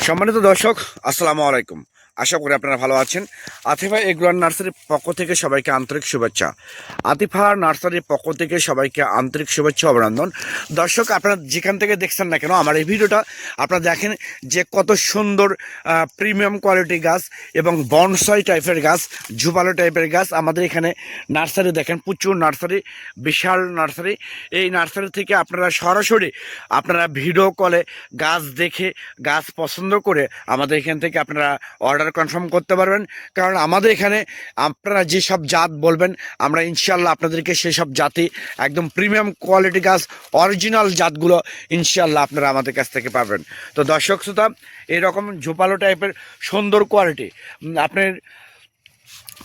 সম্মানিত দর্শক, আসসালামু আলাইকুম। আশা করি আপনারা ভালো আছেন। আতিফা এগ্রোয়ার নার্সারির পক্ষ থেকে সবাইকে আন্তরিক শুভেচ্ছা। আতিফা নার্সারির পক্ষ থেকে সবাইকে আন্তরিক শুভেচ্ছা অভিনন্দন। দর্শক, আপনারা যেখান থেকে দেখছেন না কেন আমার এই ভিডিওটা আপনারা দেখেন যে কত সুন্দর প্রিমিয়াম কোয়ালিটি গাছ এবং বনসাই টাইপের গাছ, ঝুপালো টাইপের গাছ আমাদের এখানে নার্সারি দেখেন, প্রচুর নার্সারি, বিশাল নার্সারি। এই নার্সারি থেকে আপনারা সরাসরি আপনারা ভিডিও কলে গাছ দেখে গাছ পছন্দ করে আমাদের এখান থেকে আপনারা অর্ডার কনফার্ম করতে পারবেন। কারণ আমাদের এখানে আপনারা যেসব জাত বলবেন আমরা ইনশাল্লাহ আপনাদেরকে সেসব জাতি একদম প্রিমিয়াম কোয়ালিটি গাছ, অরিজিনাল জাতগুলো ইনশাল্লাহ আপনারা আমাদের কাছ থেকে পাবেন। তো দর্শক শ্রোতা, এরকম ঝোপালো টাইপের সুন্দর কোয়ালিটি আপনার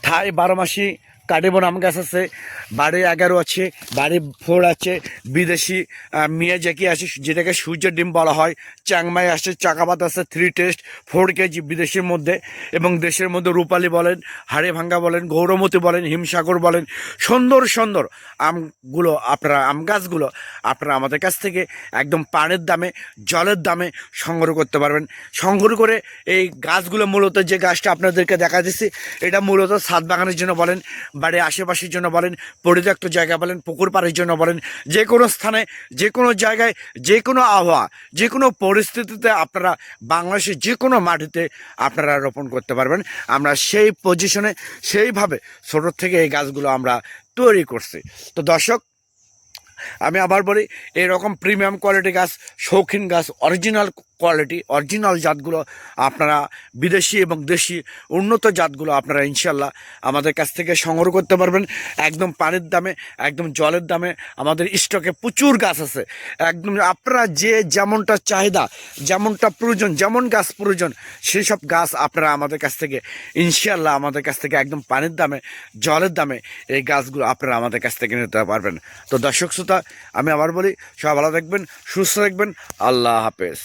থাই 12 মাসি কাটিবন আম গাছ আছে, বাড়ি 11 আছে, বাড়ি 4 আছে, বিদেশি মিয়াজাকি আছে যেটাকে সূর্যের ডিম বলা হয়, চ্যাংমাই আছে, চাকাপাত আছে, 3 টেস্ট 4 কেজি বিদেশির মধ্যে, এবং দেশের মধ্যে রূপালী বলেন, হাড়ে ভাঙ্গা বলেন, গৌরমতি বলেন, হিমসাগর বলেন, সুন্দর সুন্দর আমগুলো আপনারা, আম গাছগুলো আপনারা আমাদের কাছ থেকে একদম পানের দামে, জলের দামে সংগ্রহ করতে পারবেন। সংগ্রহ করে এই গাছগুলো মূলত, যে গাছটা আপনাদেরকে দেখা দিচ্ছি, এটা মূলত ছাদ বাগানের জন্য বলেন, বাড়ির আশেপাশের জন্য বলেন, পরিত্যক্ত জায়গা বলেন, পুকুর পাড়ের জন্য বলেন, যে কোনো স্থানে, যে কোনো জায়গায়, যে কোনো আবহাওয়া, যে কোনো পরিস্থিতিতে আপনারা বাংলাদেশের যে কোনো মাটিতে আপনারা রোপণ করতে পারবেন। আমরা সেই পজিশনে, সেইভাবে ছোটোর থেকে এই গাছগুলো আমরা তৈরি করছি। তো দর্শক, আমি আবার বলি, এরকম প্রিমিয়াম কোয়ালিটি গাছ, শৌখিন গাছ, অরিজিনাল কোয়ালিটি, অরিজিনাল জাতগুলো আপনারা, বিদেশি এবং দেশি উন্নত জাতগুলো আপনারা ইনশাল্লাহ আমাদের কাছ থেকে সংগ্রহ করতে পারবেন একদম পানির দামে, একদম জলের দামে। আমাদের স্টকে প্রচুর গাছ আছে, একদম আপনারা যে যেমনটা চাহিদা, যেমনটা প্রয়োজন, যেমন গাছ প্রয়োজন সেই সব গাছ আপনারা আমাদের কাছ থেকে ইনশাল্লাহ, আমাদের কাছ থেকে একদম পানির দামে, জলের দামে এই গাছগুলো আপনারা আমাদের কাছ থেকে নিতে পারবেন। তো দর্শক শ্রোতা, আমি আবার বলি, সবাই ভালো থাকবেন, সুস্থ থাকবেন। আল্লাহ হাফেজ।